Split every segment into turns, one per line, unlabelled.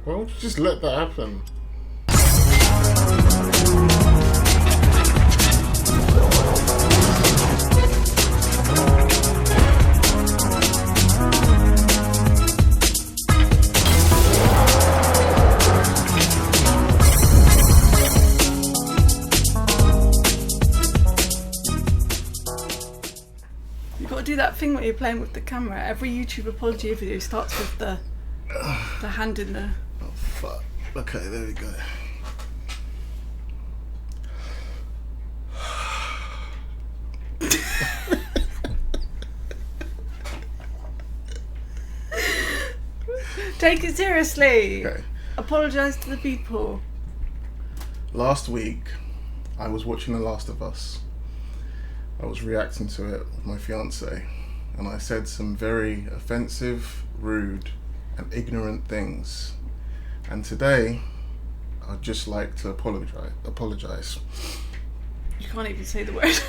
Why don't you just let that happen?
Do that thing where you're playing with the camera. Every YouTube apology video starts with the hand in the...
Oh fuck. Okay, there we go.
Take it seriously.
Okay.
Apologise to the people.
Last week, I was watching The Last of Us. I was reacting to it with my fiance, and I said some very offensive, rude, and ignorant things. And today, I'd just like to apologize.
You can't even say the word.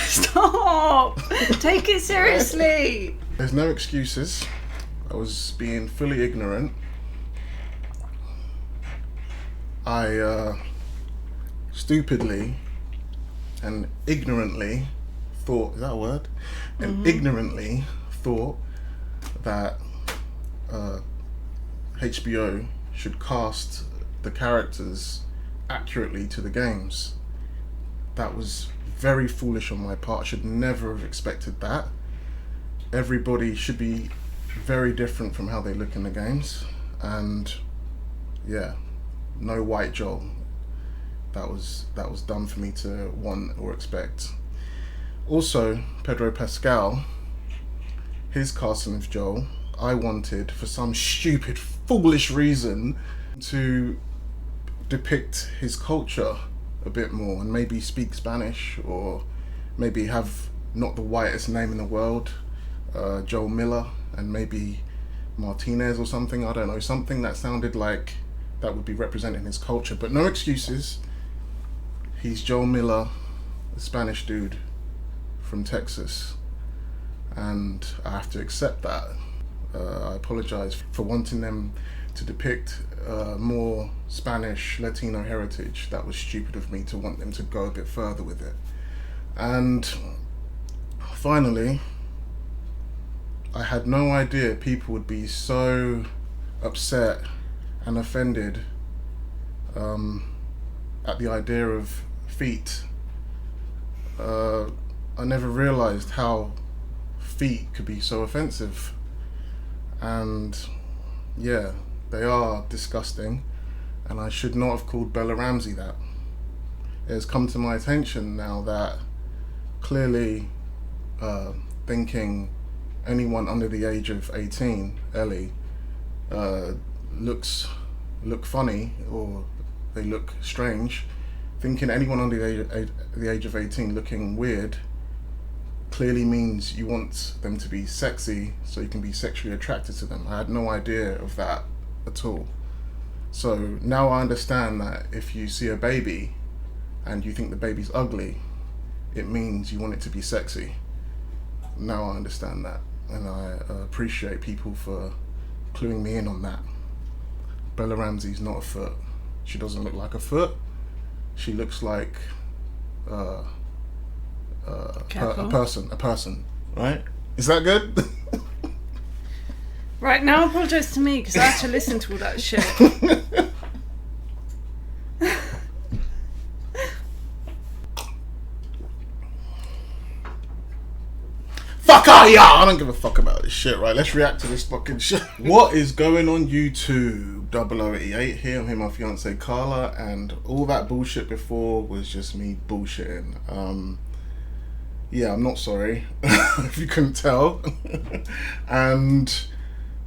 Stop! Take it seriously.
There's no excuses. I was being fully ignorant. I stupidly and ignorantly thought, is that a word? And ignorantly thought that HBO should cast the characters accurately to the games. That was very foolish on my part. I should never have expected that. Everybody should be very different from how they look in the games. And yeah, no white Joel. That was dumb for me to want or expect. Also, Pedro Pascal, his casting of Joel, I wanted, for some stupid, foolish reason, to depict his culture a bit more and maybe speak Spanish, or maybe have not the whitest name in the world, Joel Miller, and maybe Martinez or something, I don't know, something that sounded like that would be representing his culture. But no excuses. He's Joel Miller, a Spanish dude from Texas, and I have to accept that. I apologize for wanting them to depict more Spanish Latino heritage. That was stupid of me to want them to go a bit further with it. And finally, I had no idea people would be so upset and offended at the idea of feet. I never realized how feet could be so offensive. And yeah, they are disgusting, and I should not have called Bella Ramsey that. It has come to my attention now that clearly thinking anyone under the age of 18, Ellie, look funny, or they look strange. Thinking anyone under the age of 18 looking weird clearly means you want them to be sexy so you can be sexually attracted to them. I had no idea of that at all. So now I understand that if you see a baby and you think the baby's ugly, it means you want it to be sexy. Now I understand that, and I appreciate people for cluing me in on that. Bella Ramsey's not a foot. She doesn't look like a foot. She looks like a person, right? Is that good?
Right, now apologise to me because I had to listen to all that shit.
Fuck out, yeah! I don't give a fuck about this shit, right? Let's react to this fucking shit. What is going on YouTube? 0088 here. I'm here, my fiance Carla, and all that bullshit before was just me bullshitting. Yeah, I'm not sorry if you couldn't tell. And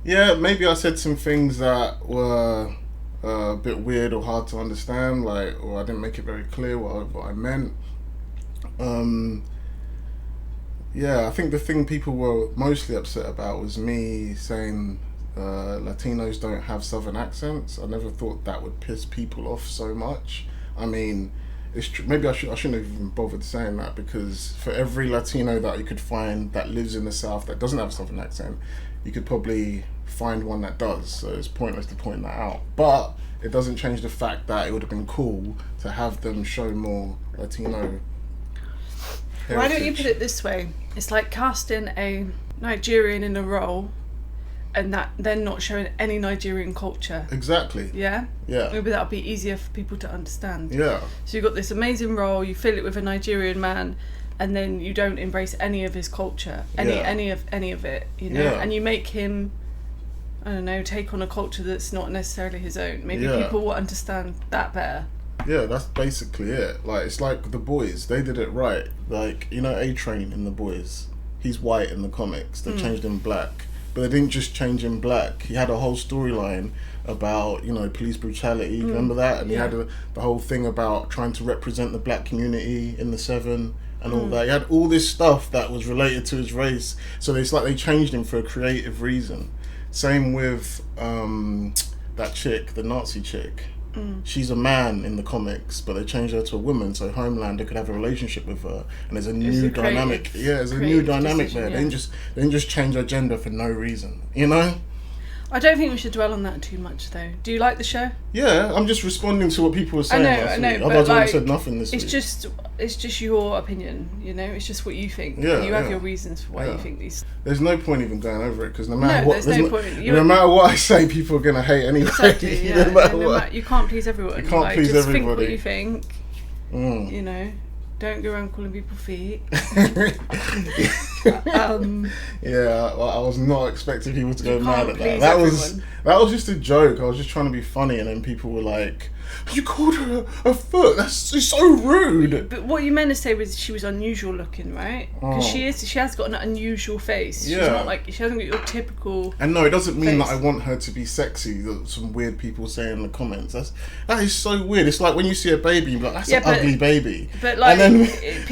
yeah, maybe I said some things that were a bit weird or hard to understand, like, or I didn't make it very clear what I meant. Yeah, I think the thing people were mostly upset about was me saying Latinos don't have southern accents. I never thought that would piss people off so much. I mean, maybe I shouldn't have even bothered saying that, because for every Latino that you could find that lives in the South that doesn't have a Southern accent, you could probably find one that does. So it's pointless to point that out. But it doesn't change the fact that it would have been cool to have them show more Latino heritage.
Why don't you put it this way? It's like casting a Nigerian in a role and that then not showing any Nigerian culture.
Exactly.
Yeah?
Yeah.
Maybe that'll be easier for people to understand.
Yeah.
So you've got this amazing role, you fill it with a Nigerian man, and then you don't embrace any of his culture, any of it, you know?
Yeah.
And you make him, I don't know, take on a culture that's not necessarily his own. Maybe people will understand that better.
Yeah, that's basically it. Like, it's like The Boys. They did it right. Like, you know, A-Train in The Boys. He's white in the comics. They changed him black. But they didn't just change him black. He had a whole storyline about, you know, police brutality. Remember that? And he had the whole thing about trying to represent the black community in the Seven and all that. He had all this stuff that was related to his race. So it's like they changed him for a creative reason. Same with that chick, the Nazi chick. She's a man in the comics, but they changed her to a woman, so Homelander could have a relationship with her, and there's a new dynamic. There's a new dynamic there. They didn't just change her gender for no reason, you know.
I don't think we should dwell on that too much, though. Do you like the show?
Yeah, I'm just responding to what people were saying.
I know, but
otherwise I would have said nothing this week.
It's just your opinion, you know. It's just what you think.
Yeah,
you have your reasons for why you think these.
There's no point even going over it, because no matter what,
no
matter what I say, people are gonna hate anyway.
Exactly. Yeah. No matter what, you can't please everyone.
You can't please
just
everybody.
Think what you think. You know. Don't go around calling people feet.
Yeah, I was not expecting people to go mad at that. That was just a joke. I was just trying to be funny, and then people were like, "You called her a foot? That's so rude."
But what you meant to say was she was unusual looking, right? Because she has got an unusual face. She's not like, she hasn't got your typical.
And no, it doesn't mean that I want her to be sexy. That some weird people say in the comments. That is so weird. It's like when you see a baby, you're like, "That's an ugly baby."
But like, and then the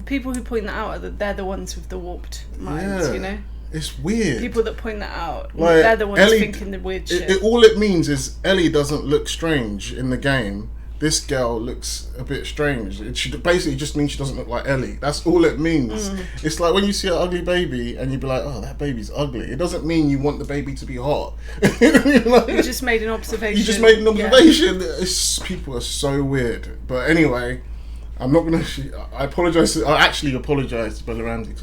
people who point that out, they're the ones with the warped minds, you know.
It's weird.
People that point that out,
like,
they're the ones thinking the weird shit.
All it means is Ellie doesn't look strange in the game. This girl looks a bit strange. It should basically just mean she doesn't look like Ellie. That's all it means. It's like when you see an ugly baby and you be like, "Oh, that baby's ugly." It doesn't mean you want the baby to be hot.
You just made an observation.
You just made an observation. Yeah. People are so weird. But anyway, I'm not gonna. I apologize. I actually apologize to Bella Ramsey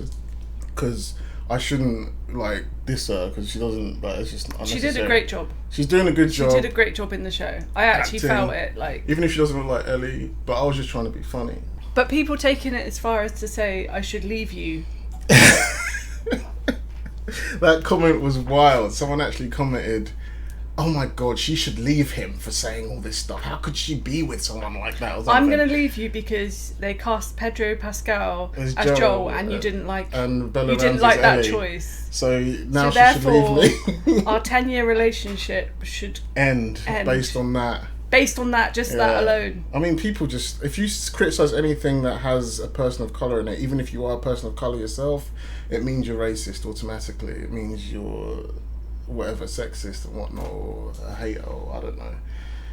because I shouldn't like diss her, because she doesn't. Like, it's just unnecessary.
She did a great job.
She's doing a good job.
She did a great job in the show. I actually felt it. Like,
even if she doesn't look like Ellie, but I was just trying to be funny.
But people taking it as far as to say I should leave you.
That comment was wild. Someone actually commented, "Oh my god, she should leave him for saying all this stuff. How could she be with someone like that?"
I'm going to leave you because they cast Pedro Pascal as Joel, and you didn't like that choice.
So now she should leave me.
Our 10-year relationship should
end based on that.
Based on that, just that alone.
I mean, people just, if you criticise anything that has a person of colour in it, even if you are a person of colour yourself, it means you're racist automatically. It means you're whatever, sexist and whatnot, or a hater, or I don't know.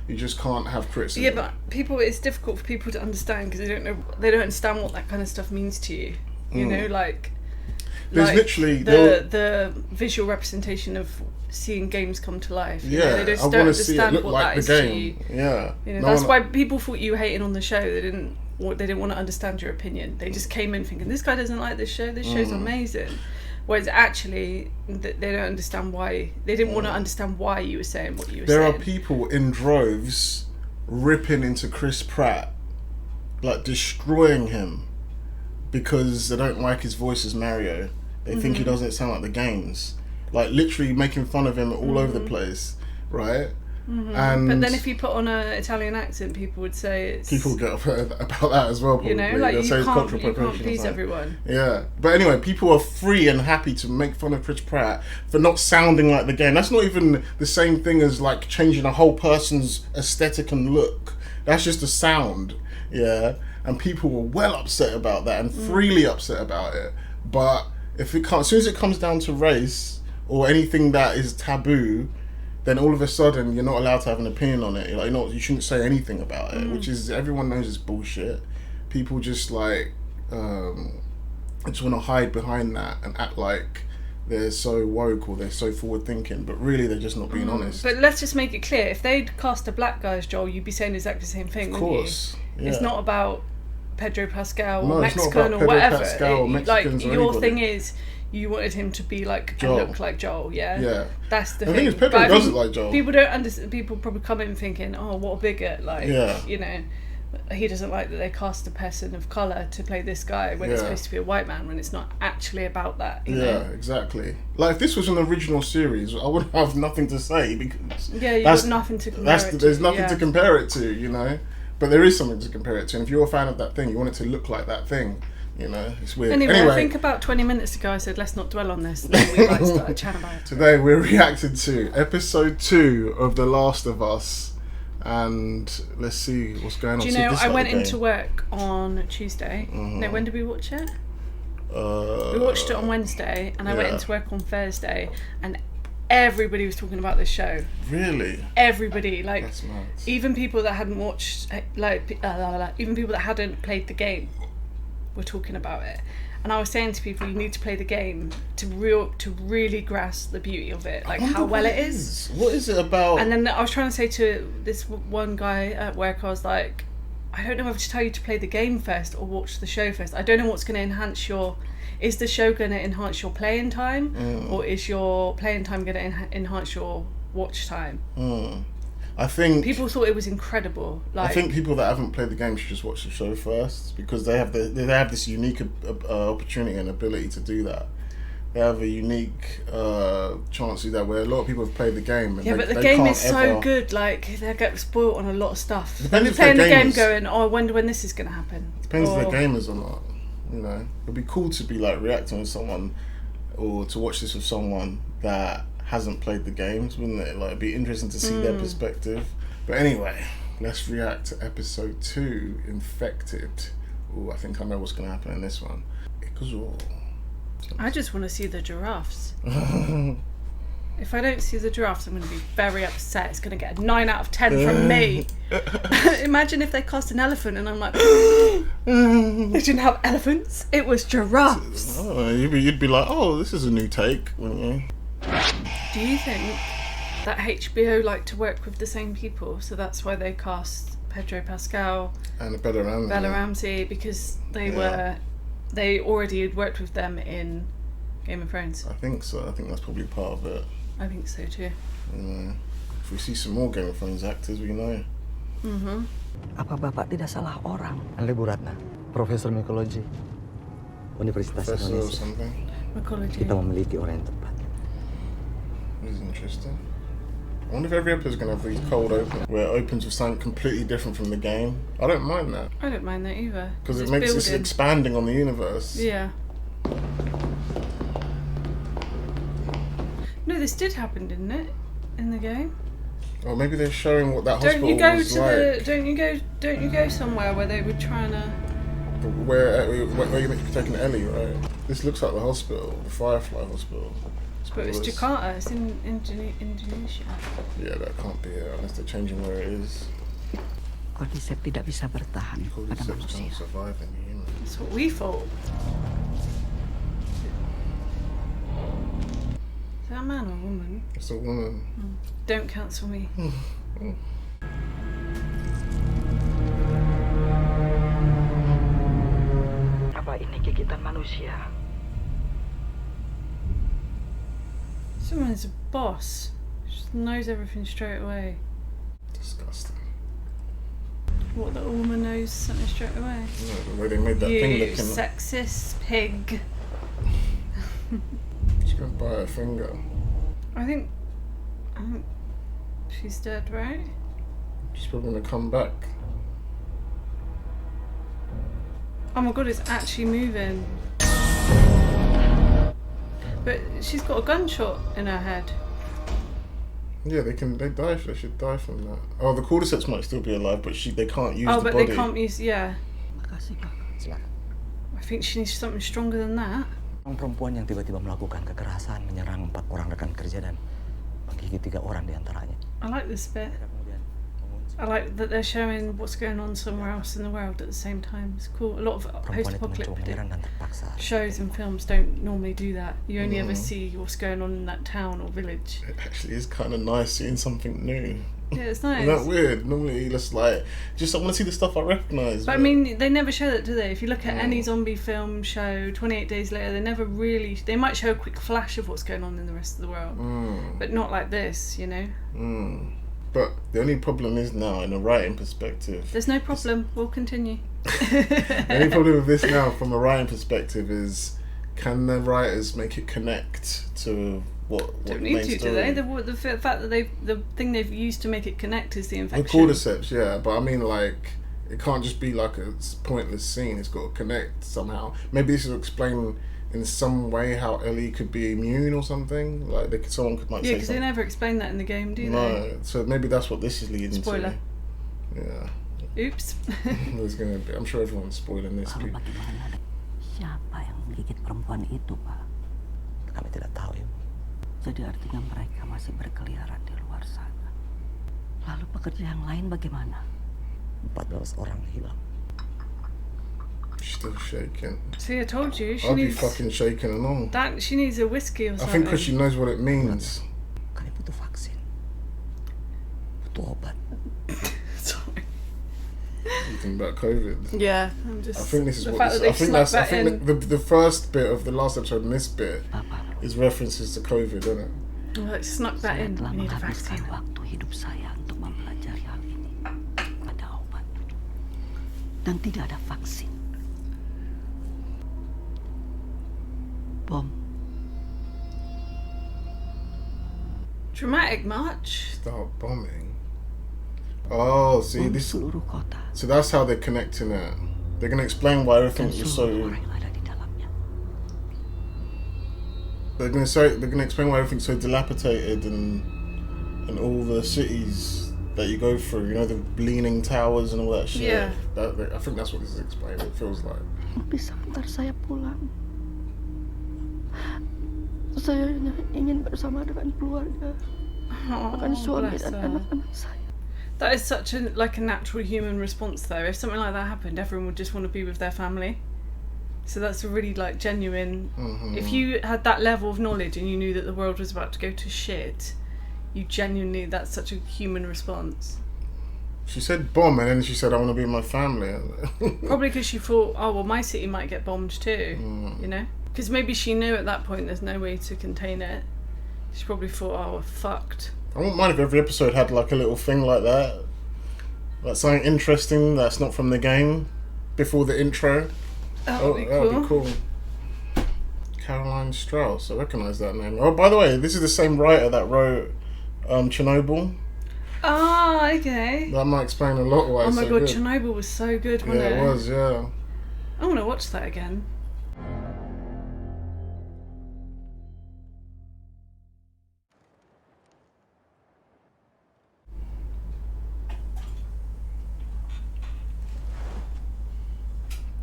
You just can't have criticism.
Yeah, but it's difficult for people to understand, because they don't understand what that kind of stuff means to you. You know, like
there's literally
the visual representation of seeing games come to life.
Yeah,
they just
I
don't
want to see it look like the game.
Yeah, you know, that's why people thought you were hating on the show. They didn't want to understand your opinion. They just came in thinking, this guy doesn't like this show. This show's amazing. Whereas actually, they don't understand why. They didn't want to understand why you were saying what you were saying.
There are people in droves ripping into Chris Pratt, like destroying him, because they don't like his voice as Mario. They think he doesn't sound like the games. Like, literally making fun of him all over the place, right? And
but then if you put on an Italian accent, people would say it's...
People get upset about that as well, probably.
You know, like, you can't please everyone.
Yeah. But anyway, people are free and happy to make fun of Chris Pratt for not sounding like the game. That's not even the same thing as, like, changing a whole person's aesthetic and look. That's just a sound, yeah? And people were well upset about that and freely upset about it. But as soon as it comes down to race or anything that is taboo, then all of a sudden you're not allowed to have an opinion on it. You're like, you shouldn't say anything about it, which is, everyone knows it's bullshit. People just like just want to hide behind that and act like they're so woke or they're so forward thinking, but really they're just not being honest.
But let's just make it clear: if they'd cast a black guy as Joel, you'd be saying exactly the same thing.
Of course,
wouldn't you? It's not about Pedro Pascal or
No, it's not
Mexican
about
or
Pedro
whatever.
Pascal or Mexicans or
your
anybody.
thing is, you wanted him to be like
Joel.
and look like Joel. Yeah.
Yeah.
That's the
The
thing.
thing is, Pedro
But I
does
think
look like Joel.
People don't understand. People probably come in thinking, "Oh, what a bigot!" Like,
Yeah.
you know, he doesn't like that they cast a person of color to play this guy when it's
Yeah.
supposed to be a white man, when it's not actually about that. You
Yeah,
know?
exactly. Like if this was an original series, I would have nothing to say because
Yeah, you've got nothing to compare it to.
there's nothing
yeah.
to compare it to, you know. But there is something to compare it to, and if you're a fan of that thing, you want it to look like that thing. You know, it's weird.
Anyway, I think about 20 minutes ago I said let's not dwell on this, and then we like started chatting about it.
Today we're reacting to episode 2 of The Last of Us, and let's see what's going on.
Do you
See,
know,
this
I
like
went
the game.
into work on Tuesday. No, when did we watch it? We watched it on Wednesday, and I went
yeah.
into work on Thursday, and everybody was talking about this show.
Really?
Everybody, like,
That's mad.
even people that hadn't watched, even people that hadn't played the game were talking about it. And I was saying to people, you need to play the game to really grasp the beauty of it, like how well it is.
What is it about?
And then I was trying to say to this one guy at work, I was like, I don't know whether to tell you to play the game first or watch the show first. I don't know what's going to enhance your... Is the show going to enhance your playing time? Or is your playing time going to enhance your watch time?
I think...
People thought it was incredible. Like,
I think people that haven't played the game should just watch the show first, because they have this unique opportunity and ability to do that. They have a unique chance to do that, where a lot of people have played the game. And
yeah, but the game is so good. Like, they get spoiled on a lot of stuff.
Depends if
They're playing the
they're
game
gamers.
going, oh, I wonder when this is going to happen.
Depends
Or-
if they're gamers or not. You know, it'd be cool to be like reacting with someone, or to watch this with someone that hasn't played the games, wouldn't it? Like, it'd be interesting to see their perspective. But anyway, let's react to episode 2, Infected. Oh, I think I know what's going to happen in this one.
I just want to see the giraffes. If I don't see the giraffes, I'm going to be very upset. It's going to get a 9 out of 10 from me. Imagine if they cast an elephant and I'm like, they didn't have elephants. It was giraffes.
Oh, you'd be like, oh, this is a new take, wouldn't you?
Do you think that HBO like to work with the same people? So that's why they cast Pedro Pascal,
And Bella Ramsey.
Bella Ramsey, because they already had worked with them in Game of Thrones.
I think so. I think that's probably part of it.
I think so too.
If we see some more Game of Thrones actors, we know.
Apa Bapak tidak salah orang? Andre Bu Ratna, Profesor Mikologi, Universitas
Professor or
Indonesia.
something.
Mycology.
Kita memiliki orang yang tepat.
This is interesting. I wonder if every episode is going to have these cold opens, where it opens with something completely different from the game. I don't mind that,
I don't mind that either.
because it
It's
makes this
building.
expanding on the universe.
Yeah. No, this did happen, didn't it? In the game.
Or maybe they're showing what that
Don't
hospital
you go
was
to
like.
Don't you go somewhere where they were trying to...
Where you're taking Ellie, right? This looks like the hospital, the Firefly Hospital.
But it's Jakarta. It's in Indonesia.
Yeah, that can't be it unless they're changing where it is.
Cordyceps tidak bisa bertahan pada
Cordyceps
manusia.
don't survive in the human.
That's what we thought. Is that a man or a woman?
It's a woman.
Don't cancel me.
Apa ini gigitan manusia?
Someone's a boss. Just knows everything straight away.
Disgusting.
What, the woman knows something straight away?
Yeah, the way they made that thing
You
looking.
sexist pig.
She's gonna bite her finger.
I think she's dead, right?
She's probably gonna come back.
Oh my god, it's actually moving. But she's got a gunshot in her head.
Yeah, they should die from that. Oh, the cordyceps might still be alive, but they can't use
Oh,
the
but
body.
they can't use, yeah.
Makasih Kakak. Silakan.
I think she needs something stronger than that.
Orang perempuan yang tiba-tiba melakukan kekerasan menyerang 4 orang rekan kerja dan menggigit 3 orang diantaranya.
I like this bit.
Mereka kemudian mengunci
I like that they're showing what's going on somewhere else in the world at the same time. It's cool. A lot of
perempuan itu mencoba
post-apocalyptic
menyerang dan terpaksa.
shows and films don't normally do that. You only ever see what's going on in that town or village.
It actually is kind of nice seeing something new.
Yeah, it's nice.
Isn't that weird? Normally, just I want to see the stuff I recognise.
But I mean, they never show that, do they? If you look at any zombie film show, 28 Days Later, they never really... They might show a quick flash of what's going on in the rest of the world. But not like this, you know?
But the only problem is now, in a writing perspective...
There's no problem. We'll continue.
The only problem with this now, from a writing perspective, is can the writers make it connect to... What
Don't
the
need
main
to,
story?
do they? The fact that the thing they've used to make it connect is the
The
infection.
cordyceps, yeah, but I mean, like, it can't just be like a pointless scene. It's got to connect somehow. Maybe this will explain in some way how Ellie could be immune or something. Like, someone could
Yeah,
say
because they
something.
never explain that in the game, do they?
No, so maybe that's what this is leading
Spoiler.
to. Yeah,
Oops.
there's gonna be. I'm sure everyone's spoiling this.
Lalu bagaimana? Siapa yang menggigit perempuan itu, Pak? Kami tidak tahu, Ibu. Jadi artinya mereka masih berkeliaran di luar sana. Lalu pekerja yang lain bagaimana? 14 orang hilang.
Still shaking.
See, I told you, she
I'd be
needs
fucking shaking and all.
that. She needs a whiskey or
I
something.
think because she knows what it means.
Kami butuh vaksin. Butuh obat.
Sorry.
You think about COVID.
Yeah, I'm just.
I think this is
the
what
fact
this,
that they
I think the first bit of the last episode and this bit
Bapak,
is references to COVID, isn't it?
Well, it snuck that
saya
in.
telah
We need a
menghabiskan
vaccine.
waktu hidup saya untuk mempelajari hal ini. Ada obat. Dan tidak ada vaksin. Bom.
Dramatic much.
Start bombing. Oh, see
Bom
this.
seluruh kota.
So that's how they're connecting it. They're gonna explain why everything
Dan
was
seluruh
so.
orang yang ada di dalamnya.
They're gonna explain why everything's so dilapidated and all the cities that you go through. You know, the leaning towers and all that shit.
Yeah.
I think that's what this is explaining. It feels like.
Bisa antar saya pulang. Saya hanya ingin bersama dengan keluarga, dengan
Oh,
suami
bless
dan
her.
anak-anak saya.
That is such a natural human response, though. If something like that happened, everyone would just want to be with their family. So that's a really genuine. If you had that level of knowledge and you knew that the world was about to go to shit, you genuinely, that's such a human response.
She said bomb, and then she said, "I want to be with my family."
Probably because she thought, oh well, my city might get bombed too. You know, because maybe she knew at that point there's no way to contain it. She probably thought, oh, we're fucked.
I wouldn't mind if every episode had like a little thing like that, like something interesting that's not from the game before the intro.
That would be
That would be cool. Caroline Strauss, I recognise that name. Oh, by the way, this is the same writer that wrote Chernobyl.
Ah, okay.
That might explain a lot why
Oh
it's
my
so
god,
good.
Chernobyl was so good, wasn't
Yeah,
it?
it was, yeah.
I want to watch that again.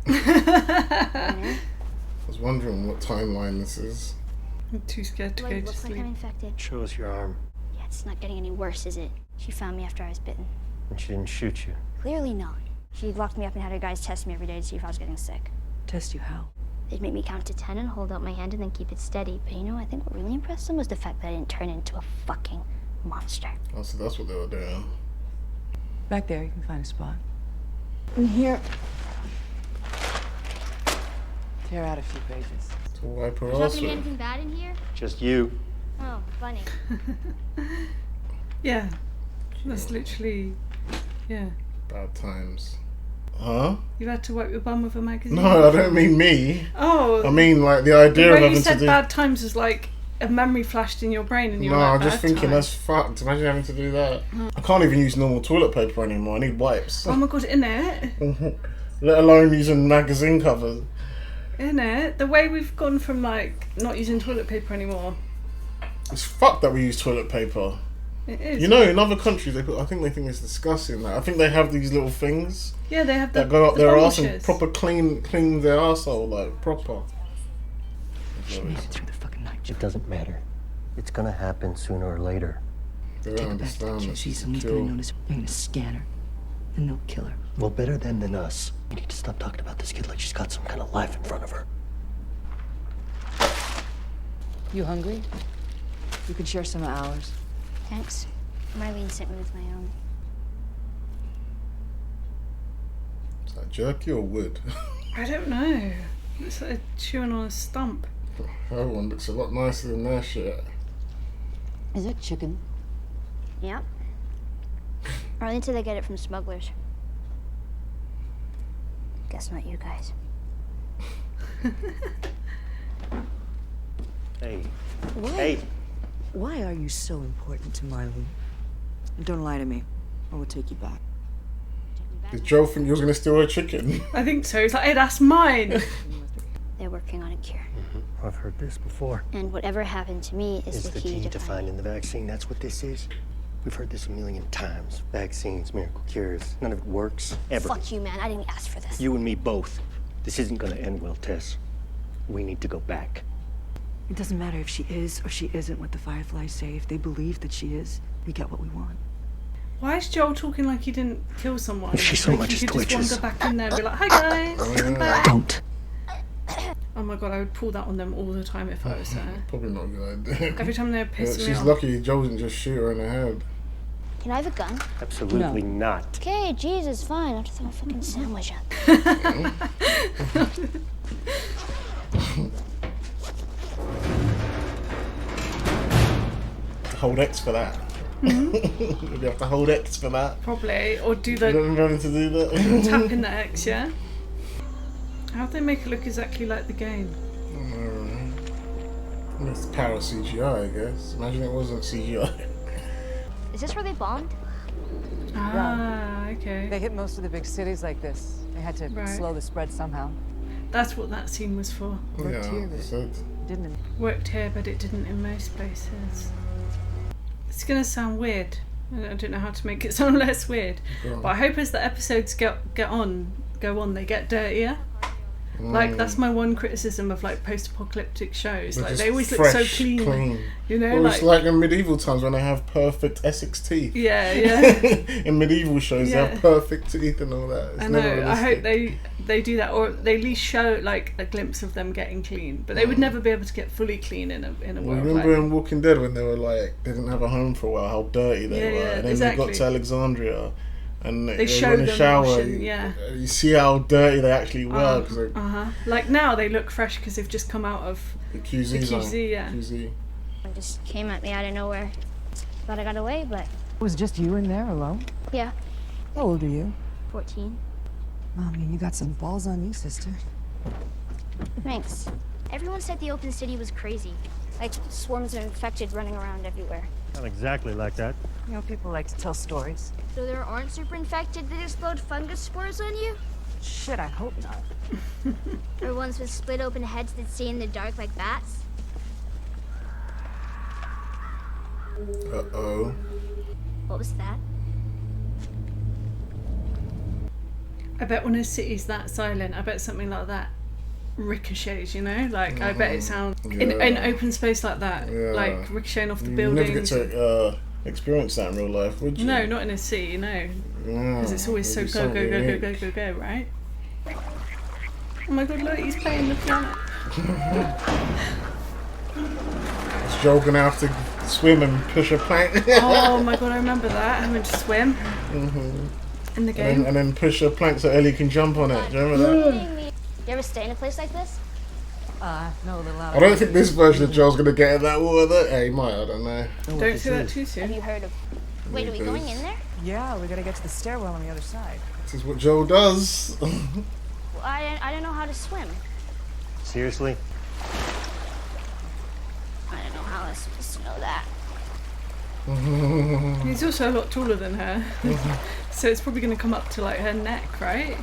I was wondering what timeline this is.
I'm too scared to go
Blood
to
looks like I'm
sleep.
infected.
Show us your arm.
Yeah, it's not getting any worse, is it? She found me after I was bitten.
And she didn't shoot you.
Clearly not. She locked me up and had her guys test me every day to see if I was getting sick.
Test you how?
They'd make me count to 10 and hold out my hand and then keep it steady. But you know, I think what really impressed them was the fact that I didn't turn into a fucking monster.
Oh, so that's what they were doing.
Back there, you can find a spot.
In here.
Tear out a few pages.
To wipe her
There's not
ass
gonna be
with.
anything bad in here?
Just you.
Oh, funny.
Yeah, that's literally, yeah.
Bad times. Huh?
You had to wipe your bum with a magazine?
No, I don't mean me.
Oh,
I mean like the
the
idea of
way you
having
said
to do.
bad times was like a memory flashed in your brain and you
No,
were like,
I'm just
bad
thinking
times.
that's fucked. Imagine having to do that. I can't even use normal toilet paper anymore. I need wipes.
Oh my god, innit?
Let alone using magazine covers.
Innit? The way we've gone from like not using toilet paper anymore.
It's fucked that we use toilet paper.
It is.
You know, in other countries, I think they think it's disgusting. Like, I think they have these little things
Yeah, they have the
that go up
the
their
bum
ass and
washers.
proper clean their arsehole, like proper.
She made it through the fucking night.
It doesn't matter. It's gonna happen sooner or later.
They don't understand.
Jesse,
It's a
someone's gonna
kill.
notice. They're gonna scan her, and they'll kill her.
Well, better them than us. You need to stop talking about this kid like she's got some kind of life in front of her.
You hungry? You can share some of ours.
Thanks. Marlene sent me with my own.
Is that jerky or wood?
I don't know. It's like chewing on a stump.
Her one looks a lot nicer than their shit.
Is that chicken?
Yeah. Marlene said they get it from smugglers. Guess not you guys.
Hey.
Why?
Hey.
Why are you so important to Marlene? And don't lie to me, or we'll take you back.
Did Joe think you was gonna steal her chicken?
I think so. He's like, hey, that's mine.
They're working on a cure.
I've heard this before.
And whatever happened to me is
It's
the key to
finding the vaccine. That's what this is. We've heard this a million times. Vaccines, miracle cures. None of it works, ever.
Fuck you, man. I didn't ask for this.
You and me both. This isn't gonna end well, Tess. We need to go back.
It doesn't matter if she is or she isn't what the Fireflies say. If they believe that she is, we get what we want.
Why is Joel talking like he didn't kill someone?
She so
Like,
much
he
as
could just
twitches.
wander back in there and be like, hi guys, I'm back.
Don't.
Oh my god, I would pull that on them all the time if I was her.
Probably not a good idea.
Every time they're
Yeah,
pissing me
she's
off.
lucky Joe didn't just shoot her in the head.
Can I have a gun?
Absolutely not.
Okay, Jesus, fine. I'll just throw a fucking sandwich at
Hold X for that.
Mm-hmm.
You have to hold X for that.
Probably. Or do
You
the
don't remember to do that.
tap in the X, yeah? How'd they make it look exactly like the game?
It's power CGI, I guess. Imagine it wasn't CGI.
Is this where they bombed?
Ah, okay.
They hit most of the big cities like this. They had to
Right.
slow the spread somehow.
That's what that scene was for.
Worked here,
Yeah,
but
so
didn't it?
Worked here, but it didn't in most places. It's gonna sound weird. I don't know how to make it sound less weird.
Go on.
But I hope as the episodes go on, they get dirtier. Like that's my one criticism of like post-apocalyptic shows.
They're
Like
just
they always look so
fresh,
clean. You know,
Well,
like
it's like in medieval times when they have perfect Essex teeth.
yeah, yeah.
In medieval shows, they
Yeah.
have perfect teeth and all that. It's
I
never
know. I hope
realistic.
they do that, or they at least show like a glimpse of them getting clean. But they would never be able to get fully clean in a
Well,
world
remember
like.
in Walking Dead when they were like they didn't have a home for a while, how dirty they
Yeah,
were,
yeah,
and then
exactly.
they got to Alexandria, and they
show
were in the
them
shower.
washing, yeah.
You see how dirty they actually were because
Like now they look fresh because they've just come out of
the QZ
the
zone.
QZ, yeah.
QZ.
It just came at me out of nowhere. Thought I got away, but
It was just you in there alone?
yeah,
How old are you?
14.
I mean, you got some balls on you, sister.
Thanks. Everyone said the open city was crazy. Like swarms of infected running around everywhere.
Not exactly like that.
You know, people like to tell stories.
So there aren't super infected that explode fungus spores on you?
Shit, I hope not.
Or ones with split open heads that stay in the dark like bats?
Uh-oh.
What was that?
I bet when a city's that silent, I bet something like that ricochets, you know? Like, I bet it sounds... In an open space like that,
Yeah.
like ricocheting off the
You never get
buildings.
to experience that in real life, would you?
No, not in a city, no.
Yeah,
Because it's always so
it'd be
go, go,
something
go, go,
unique.
go, go, go, right? Oh my god, look, he's playing the piano.
Is Joel gonna have to swim and push a plank?
Oh my god, I remember that, having to swim in the game.
and then push a plank so Ellie can jump on it. Do you remember that?
You ever stay in a place like this?
No, a little out.
I don't think this version of Joel's gonna get in that water. Yeah, he might, I don't know.
Don't say that too
Have
soon.
you heard of... Wait, are we going in there?
Yeah, we gotta get to the stairwell on the other side.
This is what Joel does.
Well, I don't know how to swim.
Seriously?
I don't know how I was supposed to know that.
He's also a lot taller than her. So it's probably going to come up to like her neck, right?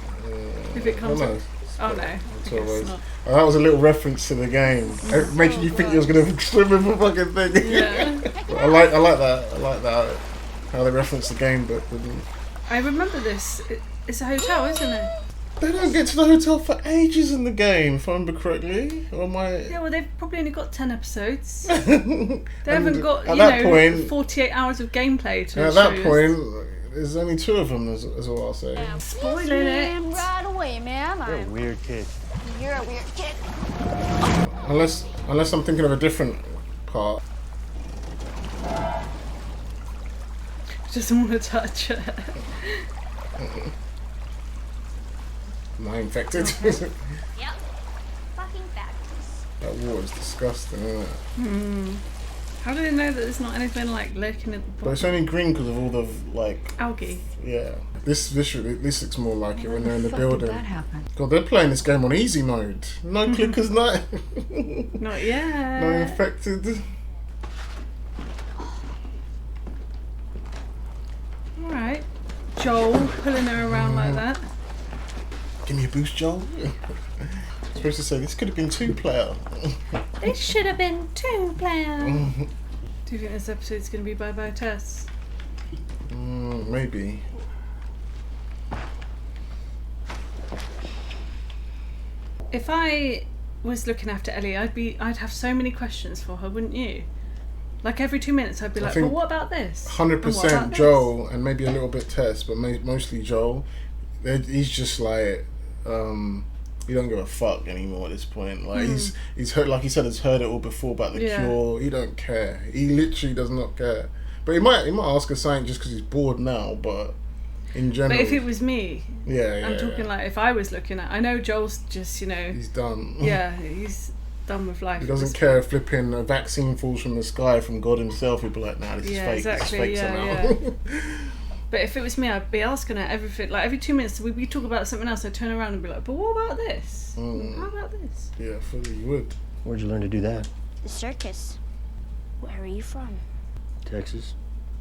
If it comes
no.
up. Oh no. I
It's
guess
always-
not.
Oh, that was a little reference to the game. Making you think you was gonna swim with a fucking thing.
Yeah.
I like that. I like that. How they reference the game, but didn't.
I remember this. It's a hotel, isn't it?
They don't get to the hotel for ages in the game, if I remember correctly. Or my...
Yeah, well, they've probably only got 10 episodes.
They
They haven't got,
at that point,
48 hours of gameplay to
at
show
that
us.
point, there's only 2 of them, is all I'll say.
Spoiling it.
Right away, man.
You're a weird kid.
You're a weird kid.
Unless I'm thinking of a different part.
Doesn't want to touch her.
Am I infected?
Yep. Fucking facts.
That water is disgusting, isn't it?
How do they know that there's not anything like lurking at the
But it's
bottom?
only green because of all the, like...
Algae.
Yeah. This looks more like it when they're in the
Fuck did
building.
that happen?
God, they're playing this game on easy mode. No clickers, no...
Not yet.
no infected.
Alright. Joel pulling her around like that.
Give me a boost, Joel. Supposed to say this could have been 2-player.
It should have been 2-player. Do you think this episode's going to be Bye Bye Tess?
Maybe.
If I was looking after Ellie, I'd have so many questions for her, wouldn't you? Like every 2 minutes, I'd be like,
think
"Well, what about this?" And what
100%
about this?
Joel, and maybe a little bit Tess, but mostly Joel. He's just like, he don't give a fuck anymore at this point. Like he's heard, like he said, he's heard it all before about the cure. He don't care. He literally does not care. But he might ask her something just because he's bored now. But in general,
But if it was me,
yeah,
I'm talking like if I was looking at, I know Joel's just
he's done.
yeah, he's done with life.
He doesn't care if flipping a vaccine falls from the sky from God himself. He'd be like, nah, this is
Yeah,
fake.
exactly,
This is fake
yeah,
somehow.
But if it was me, I'd be asking her everything. Like every 2 minutes, we talk about something else. I'd turn around and be like, "But what about this? How about this?"
Yeah, fully you would.
Where'd you learn to do that?
The circus. Where are you from?
Texas?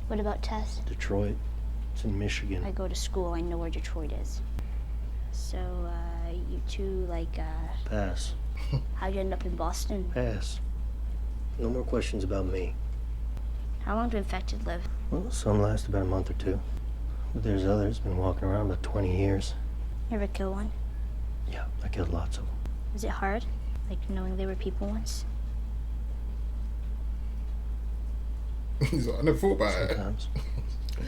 What about Tess?
Detroit? It's in Michigan.
I go to school. I know where Detroit is. So, you two,
Pass.
how'd you end up in Boston?
Pass. No more questions about me.
How long do infected live?
Well, some last about a month or 2. But there's others been walking around about 20 years.
You ever kill one?
Yeah, I killed lots of them.
Was it hard? Like knowing they were people once?
He's like, I never thought about it.
Sometimes.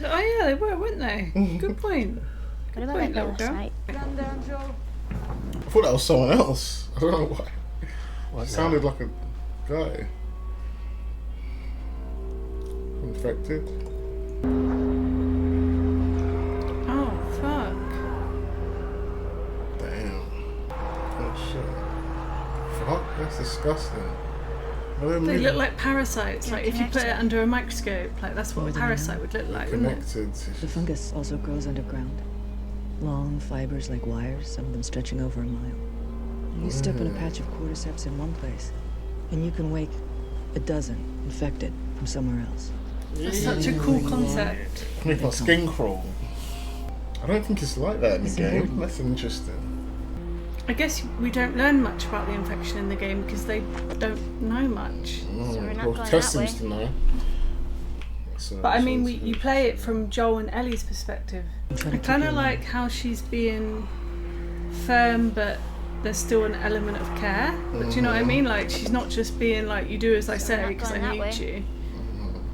Oh yeah, they were, weren't they? Good point.
What about
point,
that
little
last
girl.
night?
I thought that was someone else. I don't know why.
What
It
now?
sounded like a guy. Infected.
Oh fuck.
Damn. Oh shit. Fuck, that's disgusting. Are they
They
really
look like parasites. Like if you put it under a microscope, like that's what a parasite would look like, wouldn't it?
connected?
The fungus also grows underground. Long fibers like wires, some of them stretching over a mile. You step in a patch of cordyceps in one place, and you can wake a dozen infected from somewhere else.
That's such a cool concept.
Make my skin crawl. I don't think it's like that in the
It's
game.
important.
That's interesting.
I guess we don't learn much about the infection in the game because they don't know much.
So we're not
Well,
going
Tess
that way.
seems to know. So,
But I mean, you play it from Joel and Ellie's perspective.
I'm trying
I
to keep
kind
you
of
in
like how she's being firm, but there's still an element of care. But do you know what I mean? Like she's not just being like, "You do as I say
not
because I
going that
need
way.
you."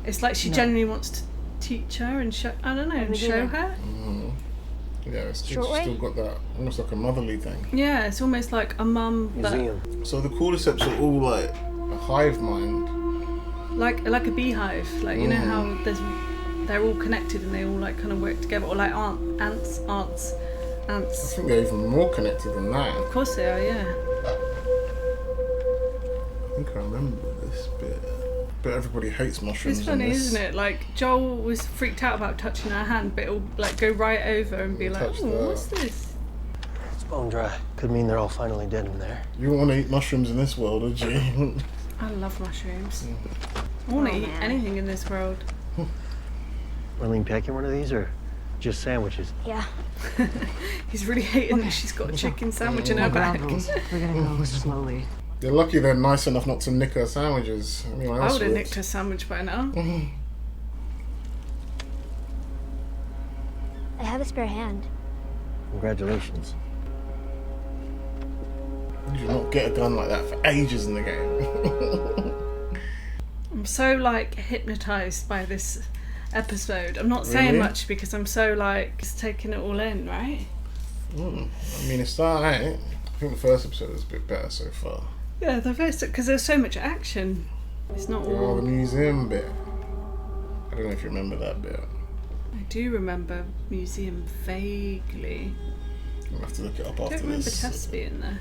It's like she genuinely wants to teach her and show. I don't know, and
we do
show
that?
her.
Yeah, it's
Short way?
still got that almost like a motherly thing.
Yeah, it's almost like a mum that,
Museum.
So the cordyceps are all like a hive mind.
like a beehive. Like you know how they're all connected and they all like kind of work together, or like ants.
I think they're even more connected than that.
Of course they are, yeah.
I think I remember this bit. But everybody hates mushrooms.
It's
in
funny,
this.
isn't it? Like Joel was freaked out about touching her hand, but it'll like go right over and be like,
Touch
"Oh,
that.
what's this?"
It's bone dry. Could mean they're all finally dead in there.
You wouldn't want to eat mushrooms in this world, would you?
I love mushrooms. I want to eat
man.
anything in this world.
Marlene packing one of these or just sandwiches?
Yeah.
He's really hating that she's got a chicken sandwich in her
ground
bag.
rules. We're gonna go slowly.
They're lucky they're nice enough not to nick her sandwiches. Anyone
I
else
would have
would.
nicked her sandwich by now.
I have a spare hand.
Congratulations.
You do not get a gun like that for ages in the game.
I'm so like hypnotized by this episode. I'm not saying
Really?
much because I'm so like just taking it all in, right?
I mean, it's alright. I think the first episode was a bit better so far.
Yeah, the first, because there's so much action. It's not
Oh,
all.
the museum bit. I don't know if you remember that bit.
I do remember museum vaguely.
I'll have to look it up
I
after
don't remember
this.
Tess being there.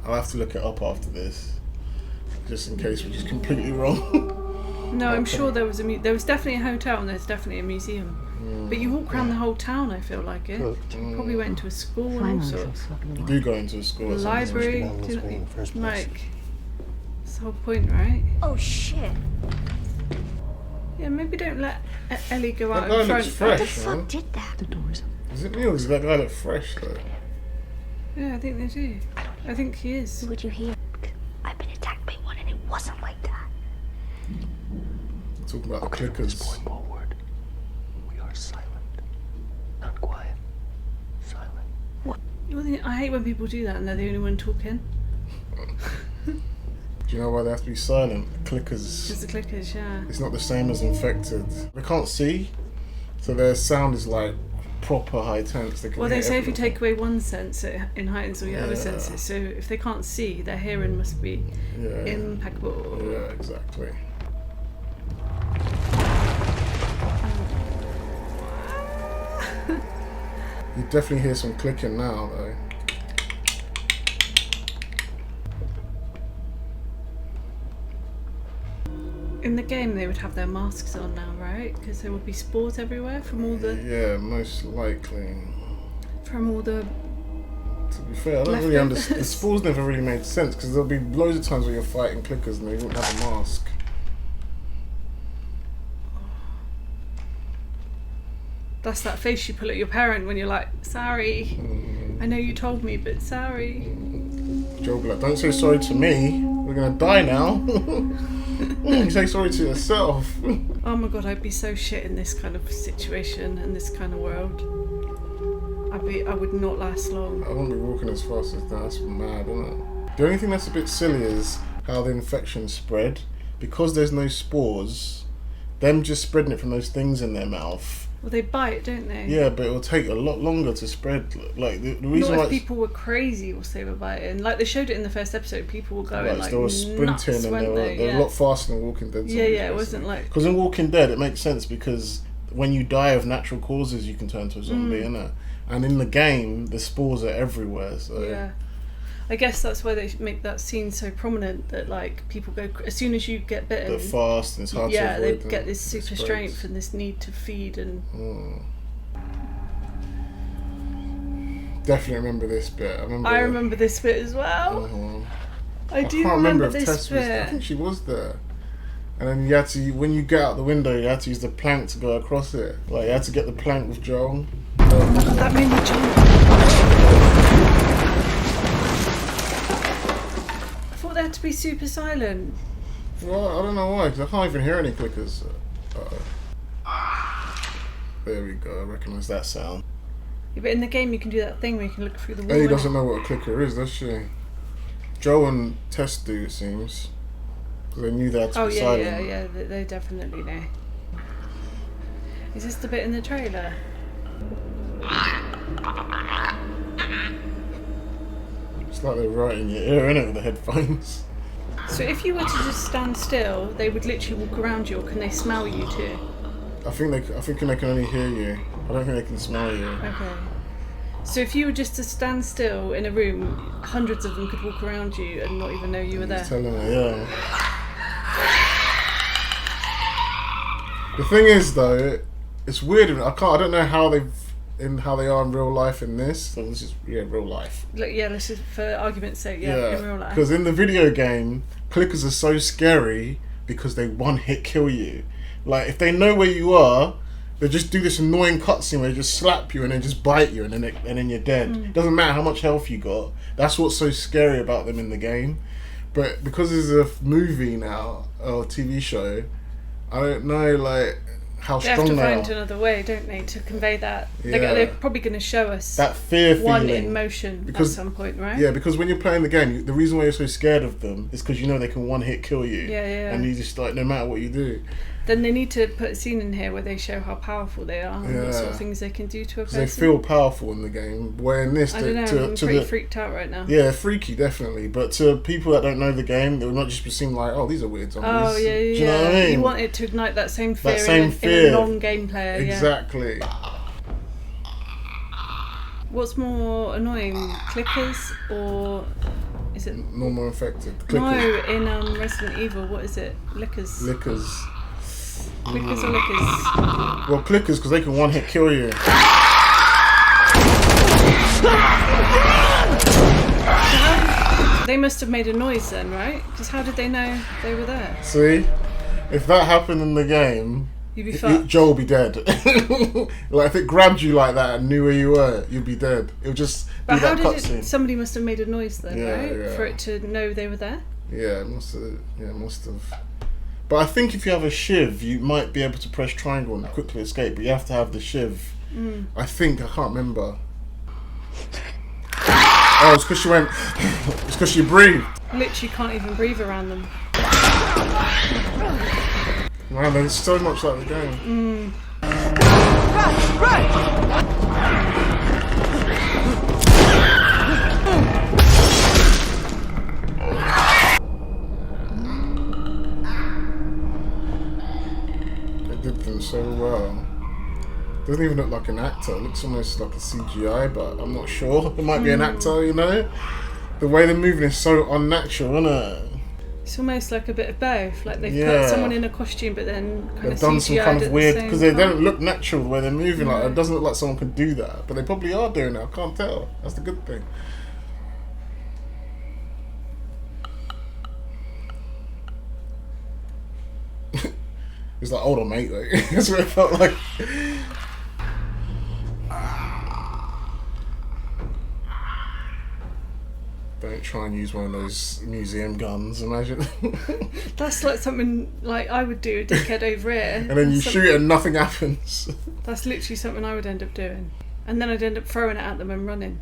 I'll have to look it up after this, just in case we're just completely wrong.
No, I'm sure there was there was definitely a hotel and there's definitely a museum. But you walk around the whole town, I feel like it. Probably went to a school and all sorts.
You do go into a school or something.
Library.
down this way in the first place.
Like, that's the whole point, right?
Oh shit.
Yeah, maybe don't let Ellie go out
That guy
in front.
looks
What the
fresh,
fuck
man.
did that?
The doors.
Is it me or does that guy look fresh though?
Yeah, I think they do. I think he is.
Would you hear? I've been attacked by one and it wasn't like that.
Talking about the
From this
clickers.
point forward, we are silent. Not quiet. Silent.
Well, I hate when people do that and they're the only one talking.
Do you know why they have to be silent? Clickers.
Because the clickers, yeah.
It's not the same as infected. They can't see, so their sound is like proper high tense. They can
Well, they
hear
say if you
everything.
take away one sense, it enheightens all your other
Yeah.
senses. So if they can't see, their hearing must be
Yeah.
impeccable.
Yeah, exactly. You definitely hear some clicking now, though.
In the game, they would have their masks on now, right? Because there would be spores everywhere from all the
Yeah, most likely. To be fair, I don't really
Leftovers.
understand. The spores never really made sense because there'll be loads of times where you're fighting clickers and they wouldn't have a mask.
That's that face you pull at your parent when you're like, sorry. I know you told me, but sorry.
Joe will be like, don't say sorry to me. We're gonna die now. You say sorry to yourself.
Oh my god, I'd be so shit in this kind of situation and this kind of world. I would not last long.
I wouldn't be walking as fast as that. That's mad, isn't it? The only thing that's a bit silly is how the infection spread. Because there's no spores, them just spreading it from those things in their mouth.
Well, they bite, don't they?
Yeah, but it will take a lot longer to spread. Like the reason
Not
why
if people were crazy or they were biting. Like they showed it in the first episode, people were going like
they were sprinting
nuts,
and
weren't
they were
yeah.
a lot faster than Walking Dead.
Yeah, yeah, it wasn't like.
Because in Walking Dead, it makes sense because when you die of natural causes, you can turn to a zombie, innit? And in the game, the spores are everywhere. So
Yeah. I guess that's why they make that scene so prominent that like people go as soon as you get bitten.
they're fast and it's hard to
Yeah,
avoid
they
them.
get this super
It's
strength
great.
and this need to feed and.
Definitely remember this bit.
I remember this bit as well. I do
can't
remember
if
this
Tess was there. I
bit.
think she was there. And then you had to, when you get out the window, you had to use the plank to go across it. Like, you had to get the plank with Joel.
That made me jump. I thought they had to be super silent.
Well, I don't know why, because I can't even hear any clickers. There we go, I recognise that sound.
Yeah, but in the game, you can do that thing where you can look through the wall.
Ellie
and-
doesn't know what a clicker is, does she? Joe and Tess do, it seems. Because they knew they had to
Oh
be
yeah,
silent.
yeah, yeah. They definitely know. Is this the bit in the trailer?
It's like they're right in your ear, innit, with the headphones.
So if you were to just stand still, they would literally walk around you, or can they smell you too?
I think they can only hear you. I don't think they can smell you.
Okay. So if you were just to stand still in a room, hundreds of them could walk around you and not even know you were there.
He's telling her, yeah. The thing is, though, it's weird. I don't know how they are in real life in this. So this is real life.
Like, yeah, let's just for argument's sake, yeah, in real life.
Because in the video game, clickers are so scary because they one hit kill you. Like if they know where you are, they just do this annoying cutscene where they just slap you and then just bite you and then you're dead. It doesn't matter how much health you got. That's what's so scary about them in the game. But because there's a movie now or TV show, I don't know. Like how
They have
strong
to
they
find
are.
another way, don't they, to convey that.
Yeah.
They're probably going to show us
That fear
one
feeling.
in motion
Because-
at some point, right?
Yeah, because when you're playing the game, the reason why you're so scared of them is because you know they can one hit kill you.
Yeah.
And you just like, no matter what you do.
Then they need to put a scene in here where they show how powerful they are and what sort of
Yeah.
things they can do to a
Because
person.
they feel powerful in the game. Where in this,
I don't know, I'm
to
pretty
the
freaked out right now.
yeah, freaky definitely. But to people that don't know the game, they will not just be seen like, oh, these are weird zombies.
Oh, yeah.
Do you know what I mean?
You want it to ignite that same fear,
same
in
fear.
a non-game player,
Exactly.
What's more annoying, clickers or is it...
Normal infected.
No,
Clickers.
in Resident Evil, what is it? Lickers.
Lickers.
Clickers or lickers?
Well, clickers because they can one hit kill you.
They must have made a noise then, right? Because how did they know they were there?
See, if that happened in the game,
You'd be fucked.
Joel would be dead. Like if it grabbed you like that and knew where you were, you'd be dead. It would just
But
be
how
that
did
cutscene.
it... Somebody must have made a noise then,
Yeah,
right?
yeah.
For it to know they were there?
Yeah, it must have. Yeah, it must have. But I think if you have a shiv, you might be able to press triangle and quickly escape. But you have to have the shiv. I think I can't remember. Oh, it's because she went. It's because she breathed.
Literally can't even breathe around them.
Man, there's so much like the game. They did them so well. Doesn't even look like an actor. It looks almost like a CGI, but I'm not sure. It might be an actor, you know? The way they're moving is so unnatural, isn't it?
It's almost like a bit of both. Like they've
Yeah.
put someone in a costume, but then kind
They've
of
done
CGI'd
some kind
at
of
the
weird
same
because they
time.
don't look natural the way they're moving. Like it doesn't look like someone could do that, but they probably are doing it. I can't tell. That's the good thing. It's like, hold on, mate. Like, that's what it felt like. Don't try and use one of those museum guns. Imagine.
That's like something like I would do, a dickhead over here.
And then you shoot it and nothing happens.
That's literally something I would end up doing. And then I'd end up throwing it at them and running.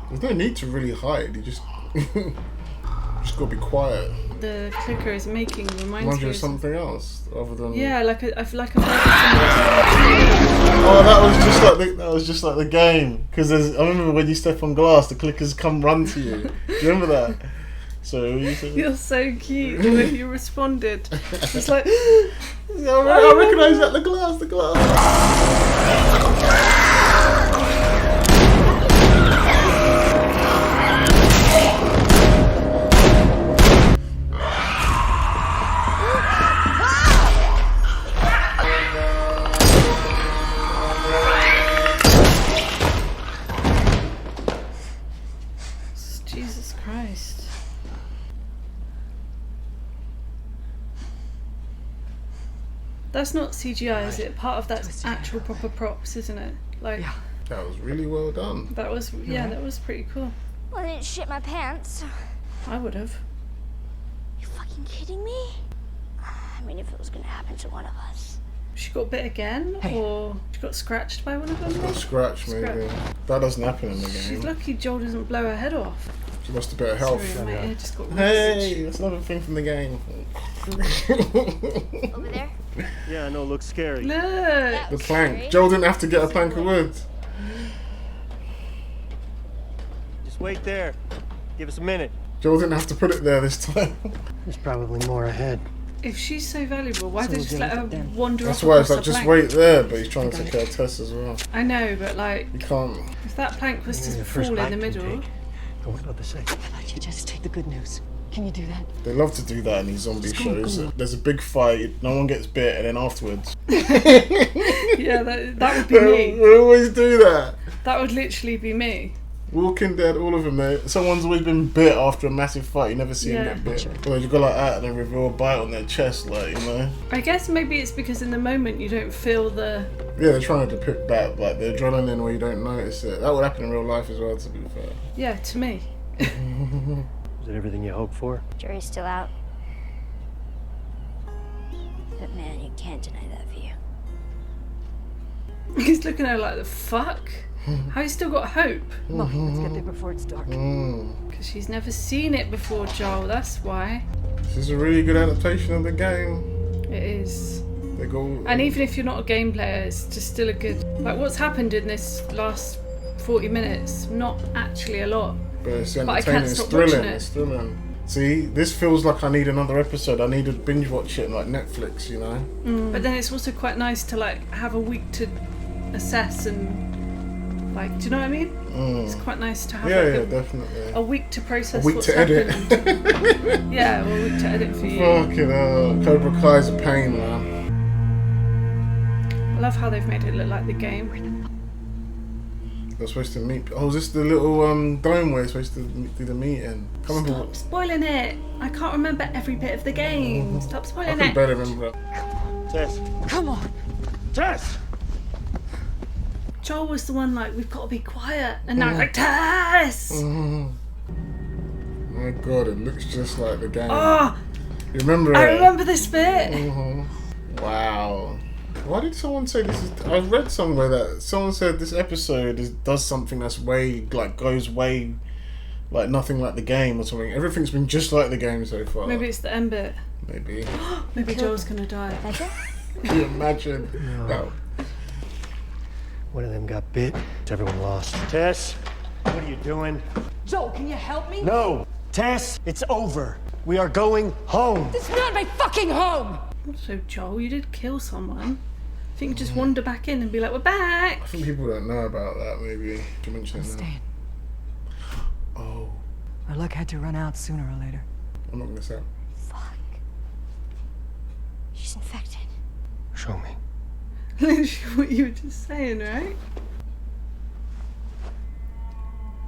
There's no need to really hide. You just gotta be quiet.
The clicker is making reminds
Reminds
me
you
of
of something else other than.
Yeah, I feel like
Oh, that was just like the game. Because I remember when you step on glass, the clickers come run to you. Do you remember that? So you said,
You're so cute the way you responded. It's like
I recognise that, the glass.
Jesus Christ. That's not CGI, is it? Part of that's actual proper props, isn't it? Like
That was really well done.
that was that was pretty cool.
Well, I didn't shit my pants.
I would have.
You fucking kidding me? I mean, if it was gonna happen to one of us.
She got bit again, or she got scratched by one of them?
A scratch, maybe.
Scratch.
That doesn't happen in the
She's
game.
lucky Joel doesn't blow her head off.
She lost a bit of health.
Sorry, my ear just got really
Hey, that's another thing from the game.
Over there?
Yeah, I know, looks scary.
Look!
The plank. Joel didn't have to get a plank of wood.
Just wait there. Give us a minute.
Joel didn't have to put it there this time.
There's probably more ahead.
If she's so valuable, why
So
they
we'll
just
deal
let her
with it then.
wander
That's
off
why it's
across
like,
the
just
plank?
wait there, but he's trying to take care of Tess as well.
I know, but like,
You can't.
if that plank was to
First
fall in
bite
the
you
middle,
take. And what about the second?
How about you just take the good news? Can you do that?
They love to do that in these zombie shows. There's a big fight, no one gets bit, and then afterwards.
yeah, that would be me.
They always do that.
That would literally be me.
Walking Dead, all of them, someone's always been bit after a massive fight. You never see
Yeah.
them get bit. Or you go like that and then reveal a bite on their chest, like, you know.
I guess maybe it's because in the moment you don't feel the...
Yeah, they're trying to depict that, like the adrenaline where you don't notice it. That would happen in real life as well, to be fair.
Yeah, to me.
Is it everything you hoped for?
Jury's still out. But man, you can't deny that view.
He's looking at her like, the fuck? How you still got hope?
Come on, let's get there before it's dark.
Because she's never seen it before, Joel, that's why.
This is a really good adaptation of the game.
It is.
They go.
And even if you're not a game player, it's just still a good... Like, what's happened in this last 40 minutes? Not actually a lot.
But it's
But I can't
entertaining, it's
stop
thrilling,
watching it.
it's thrilling. See, this feels like I need another episode. I need to binge watch it like Netflix, you know?
But then it's also quite nice to, like, have a week to assess and... Like, do you know what I mean? It's quite nice to have
Definitely.
a week to process
A week
what's
to edit.
happened. Yeah, well, a week to edit for you.
Fucking hell. Cobra Kai's a pain, man.
I love how they've made it look like the game.
They're supposed to meet. Oh, is this the little dome where you're supposed to do the meeting? Can't remember.
Stop spoiling it. I can't remember every bit of the game. Stop
I
spoiling
can
it.
barely remember.
Tess.
Come on!
Tess!
Joel was the one like, we've got to be quiet. And now it's like, Tess!
My God, it looks just like the game.
Oh,
You remember it?
I remember this bit.
Wow. Why did someone say this is... I read somewhere that someone said this episode does something that's goes way like nothing like the game or something. Everything's been just like the game so far.
Maybe it's the end bit.
Maybe.
Maybe Joel's gonna die.
Can you imagine?
No. One of them got bit. Everyone lost. Tess, what are you doing?
Joel, can you help me?
No! Tess, it's over. We are going home.
This is not my fucking home!
So, Joel, you did kill someone. I think you just wander back in and be like, we're back.
I think people don't know about that, maybe. To mention it now.
Staying.
Oh,
Our luck had to run out sooner or later.
I'm not going to say.
Fuck. She's infected.
Show me.
Literally what you were just saying, right?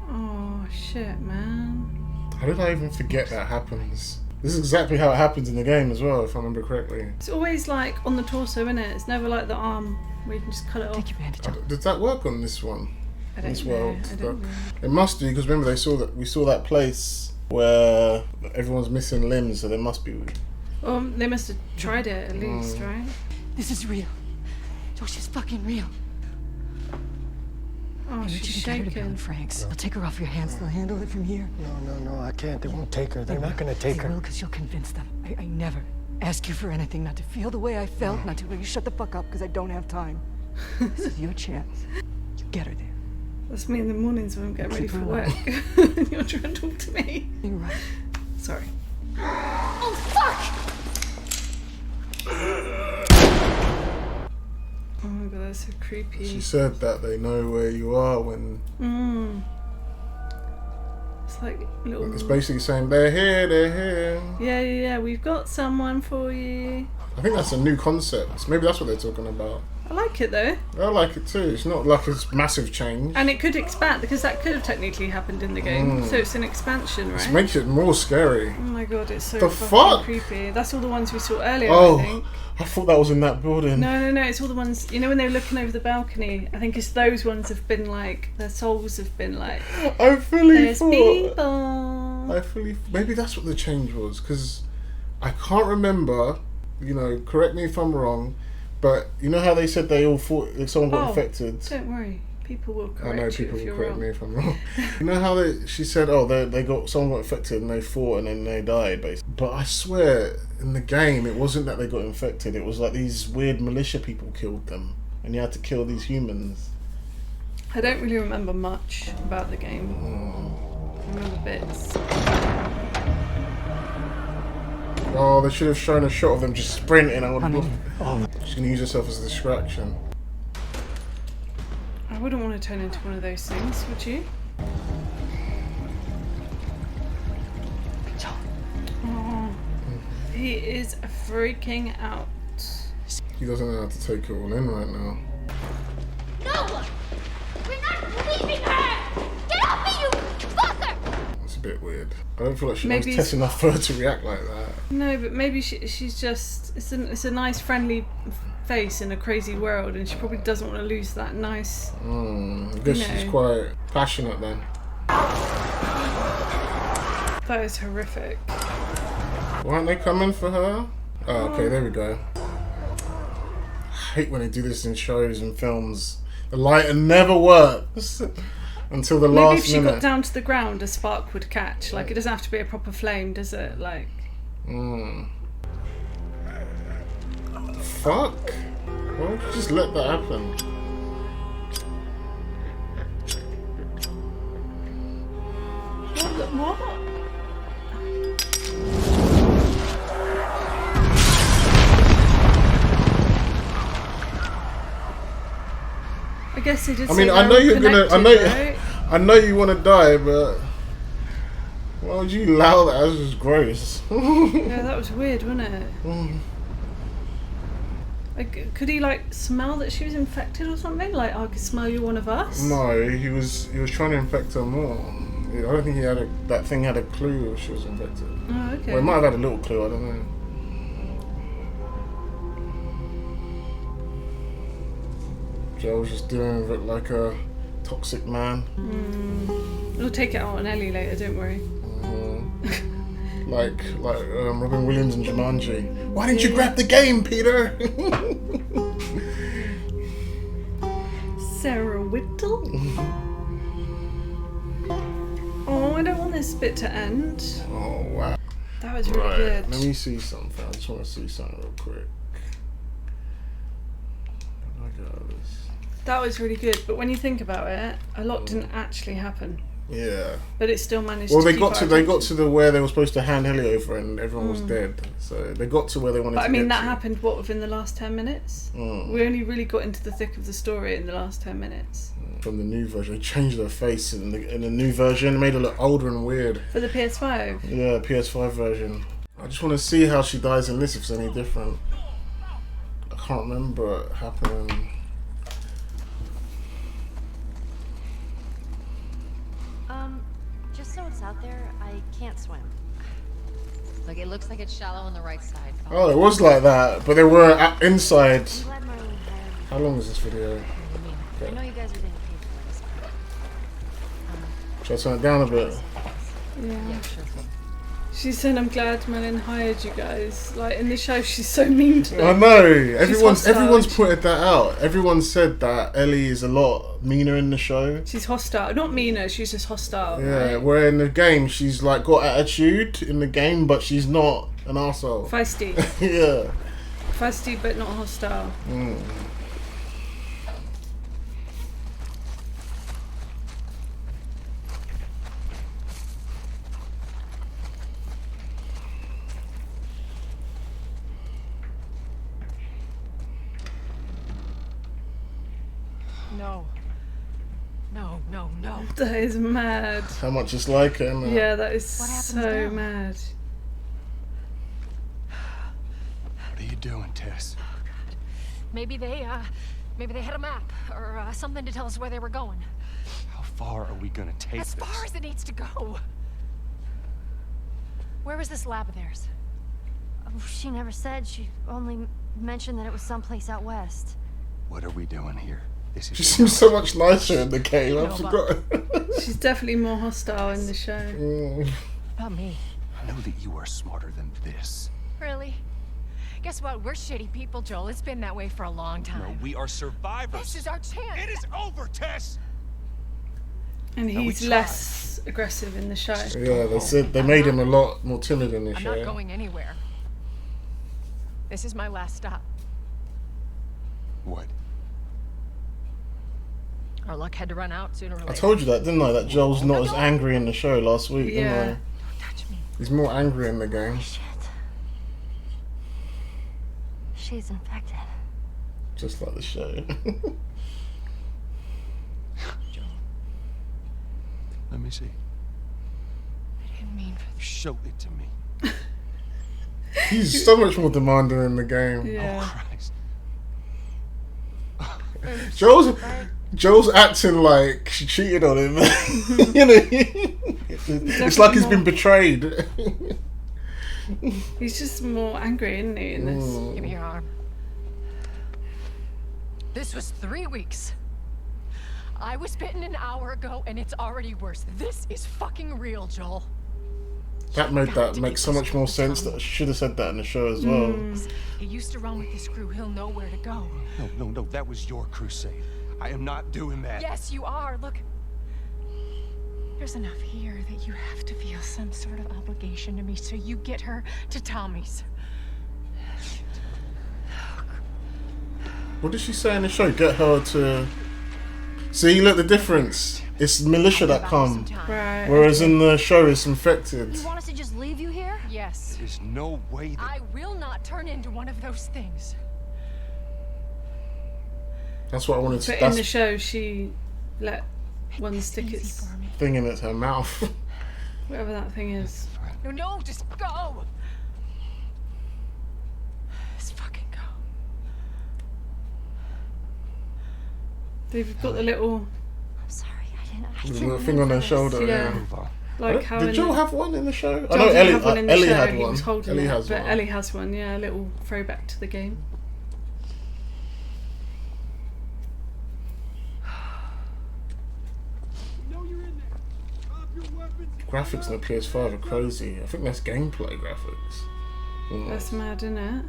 Oh, shit, man.
How did I even forget that happens? This is exactly how it happens in the game as well, if I remember correctly.
It's always like on the torso, isn't it? It's never like the arm where you can just cut it off.
Take your bandage off.
Does that work on this one?
I don't
This
know.
world?
I don't know.
It must do, because remember we saw that place where everyone's missing limbs, so there must be.
Well, they must have tried it at least, right?
This is real. Joel, she's fucking real.
Oh,
I need
she's
you to get her to
shaking.
Bill Frank's. I'll take her off your hands. They'll handle it from here.
No, I can't. They won't take her. They're not gonna take
They
her.
will, because you'll convince them. I never ask you for anything, not to feel the way I felt, not to... You shut the fuck up, because I don't have time. This is your chance. You get her there.
That's me in the mornings when I'm getting ready
Keep
for
her
work. You're trying to talk to me.
You're right.
Sorry.
Oh, fuck!
Oh my god, that's so creepy.
She said that they know where you are when.
It's like little.
It's basically saying they're here.
Yeah. We've got someone for you.
I think that's a new concept. Maybe that's what they're talking about.
I like it though,
I like it too. It's not like a massive change.
and it could expand because that could have technically happened in the game. So it's an expansion, right?
It makes it more scary.
Oh my god, it's so
The
fucking
fuck?
creepy. That's all the ones we saw earlier,
Oh,
I think.
I thought that was in that building.
No, it's all the ones, you know, when they were looking over the balcony. I think it's those ones have been like, their souls have been like,
I fully
there's
thought.
people.
Maybe that's what the change was, because I can't remember. You know, correct me if I'm wrong, but you know how they said they all thought if someone got infected.
Don't worry, people will
I
correct
know
you
people
if
will
you're
correct
wrong.
me if I'm wrong. You know how she said, someone got infected and they fought and then they died, basically. But I swear, in the game, it wasn't that they got infected. It was like these weird militia people killed them, and you had to kill these humans.
I don't really remember much about the game. I remember bits.
Oh, they should have shown a shot of them just sprinting. She's gonna use herself as a distraction.
I wouldn't want to turn into one of those things, would you? Oh, he is freaking out.
He doesn't know how to take it all in right now.
No! We're not leaving her! Get off me, you fucker!
It's a bit weird. I don't feel like she
Maybe
knows Tess enough for her to react like that.
No, but maybe she's just... It's a nice, friendly face in a crazy world, and she probably doesn't want to lose that nice...
I guess
You
she's
know.
quite passionate then.
That is horrific.
Why aren't they coming for her? Oh, okay, there we go. hate when they do this in shows and films. The lighter never works until the
Maybe
last
if she
minute.
got down to the ground, a spark would catch. Like, it doesn't have to be a proper flame, does it? Like...
Fuck. Why would you just let that happen?
What? I guess they did.
I mean,
say
I
they
know
were
you're gonna.
connected, right?
I know you want to die, but why would you allow that? That's just gross.
Yeah, that was weird, wasn't it? Like, could he like smell that she was infected or something? Like, I could smell you one of us.
No, he was trying to infect her more. I don't think that thing had a clue if she was infected.
Oh, okay.
Well, it might have had a little clue. I don't know. Joe was just doing it like a toxic man.
We'll take it out on Ellie later. Don't worry.
Like Robin Williams and Jumanji. Why didn't you grab the game, Peter?
Sarah Whittle. Oh, I don't want this bit to end.
Oh wow.
That was really
Right.
good.
Let me see something. I just want to see something real quick. How do I get out of this?
That was really good. But when you think about it, a lot didn't actually happen.
Yeah.
But it still managed.
Well,
to
they
keep
got
our
to
attention.
the where they were supposed to hand Ellie over, and everyone was dead. So they got to where they wanted
But
to
I mean,
get
that
to.
happened within the last 10 minutes. We only really got into the thick of the story in the last 10 minutes.
From the new version, they changed her face in the new version, made her look older and weird.
For the PS5.
Yeah, PS5 version. I just want to see how she dies in this, if it's any different. I can't remember it happening.
Just so it's out there, I can't swim. Look, it looks like it's shallow on the right side.
Oh, it was like that, but they were inside.
I'm glad Marlene hired me.
How long is this video?
I know you guys are getting paid for this, but...
Should I turn it down a bit?
Yeah.
sure thing.
She said, I'm glad Melon hired you guys. Like, in the show, she's so mean to them.
I know. Everyone's
hostile.
pointed that out. Everyone said that Ellie is a lot meaner in the show.
She's hostile. Not meaner, she's just hostile.
Yeah,
Right?
where in the game she's like got attitude in the game, but she's not an arsehole.
Feisty.
Yeah.
Feisty, but not hostile.
No. No, no, no.
That is mad.
How much it's like it, isn't it?
Yeah, that is
What happens
so
now?
mad.
What are you doing, Tess?
Maybe they had a map or something to tell us where they were going.
How far are we gonna take
As
this?
far as it needs to go. Where was this lab of theirs?
Oh, she never said. She only mentioned that it was someplace out west.
What are we doing here? This
She
is
seems so much nicer in the game. I
No,
forgot.
She's definitely more hostile in the show.
About me.
I know that you are smarter than this.
Really? Guess what? We're shitty people, Joel. It's been that way for a long time.
No, we are survivors.
This is our chance.
It is over, Tess.
And
No, we
he's
tried.
less aggressive in the show.
Yeah, they said they made him a lot more timid in the
I'm
show.
not going anywhere. This is my last stop.
What?
Our luck had to run out sooner or later.
I told you that, didn't I? That Joel's not as angry in the show last week,
Yeah.
didn't I?
Don't touch me.
He's more angry in the game.
Shit. She's infected.
Just like the show.
Joel,
Let me see.
I didn't mean for this.
Show it to me.
He's so much more demanding in the game.
Yeah.
Oh, Christ.
Joel's acting like she cheated on him. You know, it's like he's been betrayed.
He's just more angry, isn't he, in this?
Give me your arm. This was 3 weeks. I was bitten an hour ago, and it's already worse. This is fucking real, Joel.
That made that make so much more sense. That I should have said that in the show as well.
He used to run with this crew. He'll know where to go.
No. That was your crusade. I am not doing that.
Yes, you are. Look. There's enough here that you have to feel some sort of obligation to me, so you get her to Tommy's.
What did she say in the show? Get her to... See, look, the difference. It's militia that come.
Right.
Whereas in the show, it's infected.
You want us to just leave you here?
Yes.
There's no way that...
I will not turn into one of those things.
That's what I wanted to...
But in
That's
the show, she let one stick
Easy
its...
for me.
thing in her mouth.
Whatever that thing is.
No, just go. Just fucking go.
They've got the little...
I'm sorry, I
The
didn't
little thing on her shoulder.
Yeah.
Move on.
Like how
Did
in
Joel
the-
have one in the show? I
Joel
know
didn't have one in the
Ellie
show,
had
he
one.
was holding
Ellie
it,
has
but
one.
Ellie has one, yeah, a little throwback to the game.
Graphics on the PS5 are crazy. I think that's gameplay graphics.
That's mad, isn't it?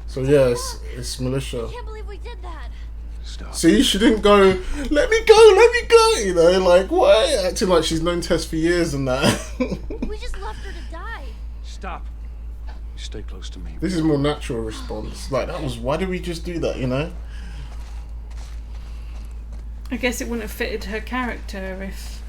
So yeah, it's militia.
I can't believe we did that.
Stop.
See, she didn't go, let me go, you know, like, why? Acting like she's known Tess for years and that.
We just left her to die.
Stop. You stay close to me.
This is more natural response. Like, that was, why did we just do that, you know?
I guess it wouldn't have fitted her character if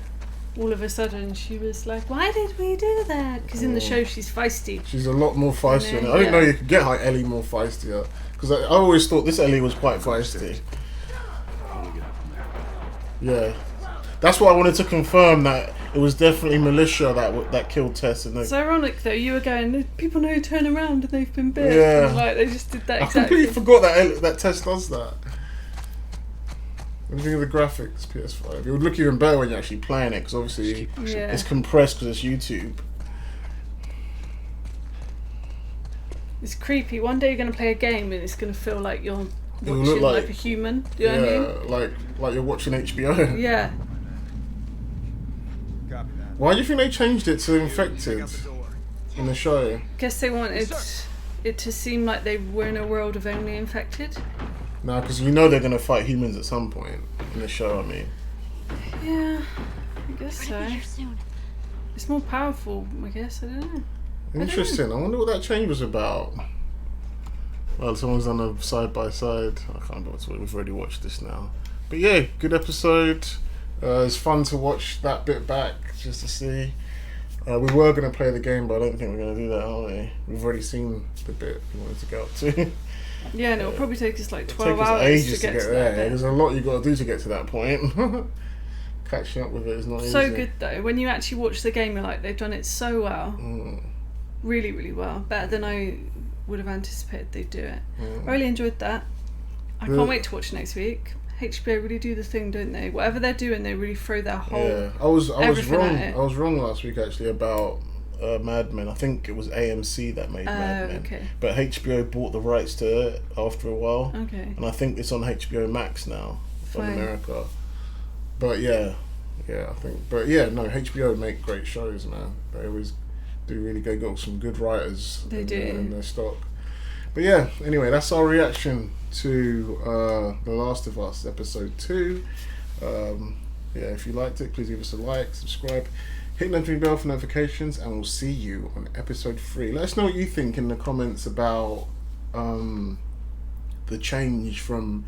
all of a sudden she was like, why did we do that? Because in the show she's feisty.
She's a lot more feisty.
Yeah,
I didn't know
yeah.
you could get like Ellie more feistier. Because I always thought this Ellie was quite feisty.
How do we get up from there?
Yeah. That's what I wanted to confirm, that it was definitely militia that killed Tess. And
It's ironic though, you were going, people know turn around and they've been bit.
Yeah.
And, like, they just did that
I
exactly.
completely forgot that Tess does that. What do you think of the graphics, PS5? It would look even better when you're actually playing it, because obviously
Yeah.
it's compressed because it's YouTube.
It's creepy. One day you're going to play a game and it's going to feel like you're
It'll
watching
look
like
like-
a human. Do you know what I mean?
like you're watching HBO.
Yeah.
Copy that.
Why do you think they changed it to infected in the show?
Guess they wanted it to seem like they were in a world of only infected.
No, because you know they're going to fight humans at some point in the show, I mean.
Yeah, I guess
We're gonna be
so.
here soon.
It's more powerful, I guess. I don't know.
Interesting. I wonder what that change was about. Well, someone's done a side by side. I can't remember what we've already watched this now. But yeah, good episode. It's fun to watch that bit back just to see. We were going to play the game, but I don't think we're going to do that, are we? We've already seen the bit we wanted to get up to.
Yeah, and it'll probably take us like
It'll
12
take us
hours
ages
to get to
there.
that bit.
There's a lot you got to do to get to that point. Catching up with it is not easy.
So good though. When you actually watch the game, you're like, they've done it so well. Really, really well. Better than I would have anticipated they'd do it. I really enjoyed that. I can't wait to watch next week. HBO really do the thing, don't they? Whatever they're doing, they really throw their whole...
Yeah, I was
everything
wrong.
at it.
I was wrong last week actually about Mad Men. I think it was AMC that made Mad Men.
Okay.
But HBO bought the rights to it after a while.
Okay.
And I think it's on HBO Max now from
Fine.
America. But yeah, I think. But yeah, no, HBO make great shows, man. They always do really good. Got some good writers.
They do.
In their stock. But yeah, anyway, that's our reaction to The Last of Us episode 2. Yeah, if you liked it, please give us a like, subscribe, hit the notification bell for notifications, and we'll see you on episode 3. Let us know what you think in the comments about the change from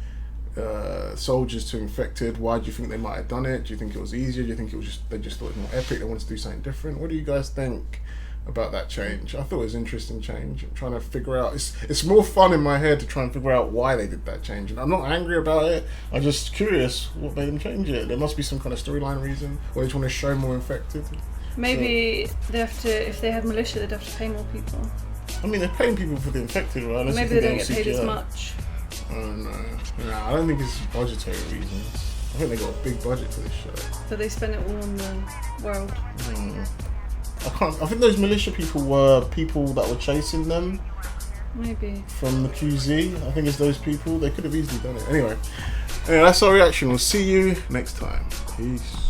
soldiers to infected. Why do you think they might have done it? Do you think it was easier? Do you think it was they just thought it was more epic, they wanted to do something different? What do you guys think about that change? I thought it was an interesting change. I'm trying to figure out, it's more fun in my head to try and figure out why they did that change, and I'm not angry about it. I'm just curious what made them change it. There must be some kind of storyline reason, or they just want to show more infected.
Maybe they have to, if they had militia, they'd have to pay more people.
I mean, they're paying people for the infected, right? Unless
Maybe
you
they
think
don't get
they're
paid as
CGI.
much.
Oh no, I don't think it's budgetary reasons. I think they got a big budget for this show.
But they spend it all on the world.
I think those militia people were people that were chasing them
Maybe.
from the QZ. I think it's those people. They could have easily done it. Anyway, that's our reaction. We'll see you next time. Peace.